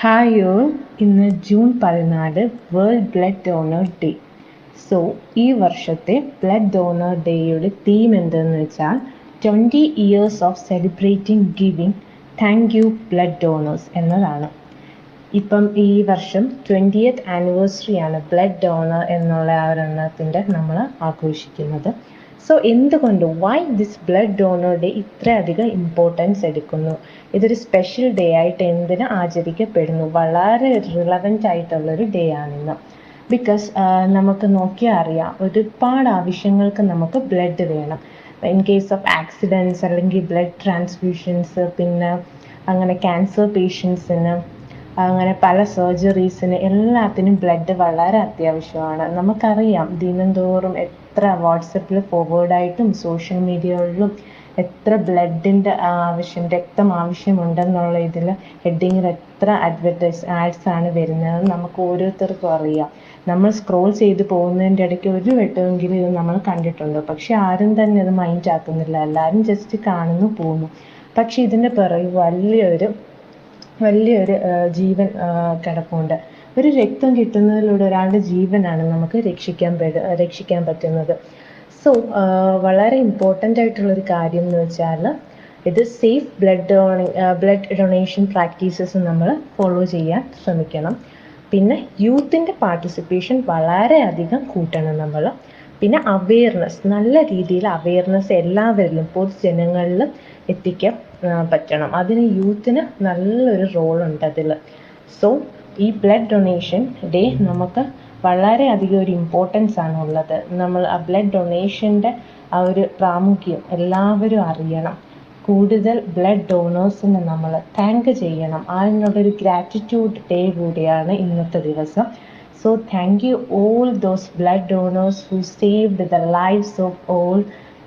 Hi all, ഇന്ന് June 14 world blood donor day. So ഈ വർഷത്തെ ബ്ലഡ് ഡോണർ ഡേയുടെ തീം എന്തെന്ന് വെച്ചാൽ 20 years of celebrating giving thank you blood donors എന്നതാണ്. ഇപ്പം ഈ വർഷം 20th ആനിവേഴ്സറിയാണ് ബ്ലഡ് ഡോണർ എന്നുള്ള ആ ഒരെണ്ണത്തിൻ്റെ നമ്മൾ ആഘോഷിക്കുന്നത്. സോ എന്തുകൊണ്ട് why this blood donor day ഇത്രയധികം ഇമ്പോർട്ടൻസ് എടുക്കുന്നു, ഇതൊരു സ്പെഷ്യൽ ഡേ ആയിട്ട് എന്തിന് ആചരിക്കപ്പെടുന്നു? വളരെ റിലവൻ്റ് ആയിട്ടുള്ളൊരു ഡേ ആണിന്ന്. ബിക്കോസ് നമുക്ക് നോക്കിയാൽ അറിയാം, ഒരുപാട് ആവശ്യങ്ങൾക്ക് നമുക്ക് ബ്ലഡ് വേണം. ഇൻ കേസ് ഓഫ് ആക്സിഡൻറ്റ്സ് അല്ലെങ്കിൽ ബ്ലഡ് ട്രാൻസ്ഫ്യൂഷൻസ്, പിന്നെ അങ്ങനെ ക്യാൻസർ പേഷ്യൻസിന്, അങ്ങനെ പല സർജറീസിന് എല്ലാത്തിനും ബ്ലഡ് വളരെ അത്യാവശ്യമാണ്. നമുക്കറിയാം ദിനംതോറും എത്ര വാട്സപ്പിൽ ഫോർവേഡായിട്ടും സോഷ്യൽ മീഡിയകളിലും എത്ര ബ്ലഡിൻ്റെ രക്തം ആവശ്യമുണ്ടെന്നുള്ള ഇതിൽ ഹെഡിങ്ങിൽ എത്ര ആഡ്സാണ് വരുന്നത് നമുക്ക് ഓരോരുത്തർക്കും അറിയാം. നമ്മൾ സ്ക്രോൾ ചെയ്ത് പോകുന്നതിൻ്റെ ഇടയ്ക്ക് ഒരു വട്ടമെങ്കിലും ഇത് നമ്മൾ കണ്ടിട്ടുണ്ട്. പക്ഷെ ആരും തന്നെ അത് മൈൻഡ് ആക്കുന്നില്ല, എല്ലാവരും ജസ്റ്റ് കാണുന്നു പോകുന്നു. പക്ഷെ ഇതിൻ്റെ പിറകിൽ വലിയൊരു ജീവൻ കിടപ്പുണ്ട്. ഒരു രക്തം കിട്ടുന്നതിലൂടെ ഒരാളുടെ ജീവനാണ് നമുക്ക് രക്ഷിക്കാൻ പറ്റുന്നത്. സോ വളരെ ഇമ്പോർട്ടൻ്റ് ആയിട്ടുള്ളൊരു കാര്യം എന്ന് വെച്ചാൽ ഇത് സേഫ് ബ്ലഡ് ഡൊണേഷൻ പ്രാക്ടീസസ് നമ്മൾ ഫോളോ ചെയ്യാൻ ശ്രമിക്കണം. പിന്നെ യൂത്തിൻ്റെ പാർട്ടിസിപ്പേഷൻ വളരെയധികം കൂട്ടണം നമ്മൾ. പിന്നെ അവെയർനെസ്, നല്ല രീതിയിൽ അവെയർനെസ് എല്ലാവരിലും പൊതുജനങ്ങളിലും എത്തിക്കാൻ പറ്റണം. അതിന് യൂത്തിന് നല്ലൊരു റോളുണ്ട് അതിൽ. സോ ഈ ബ്ലഡ് ഡൊണേഷൻ ഡേ നമുക്ക് വളരെയധികം ഒരു ഇമ്പോർട്ടൻസ് ആണ് ഉള്ളത്. നമ്മൾ ആ ബ്ലഡ് ഡൊണേഷൻ്റെ ആ ഒരു പ്രാമുഖ്യം എല്ലാവരും അറിയണം. കൂടുതൽ ബ്ലഡ് ഡോണേഴ്സിനെ നമ്മൾ താങ്ക് ചെയ്യണം. അതിനുള്ളൊരു ഗ്രാറ്റിറ്റ്യൂഡ് ഡേ കൂടിയാണ് ഇന്നത്തെ ദിവസം. So thank you all those blood donors who saved the lives of all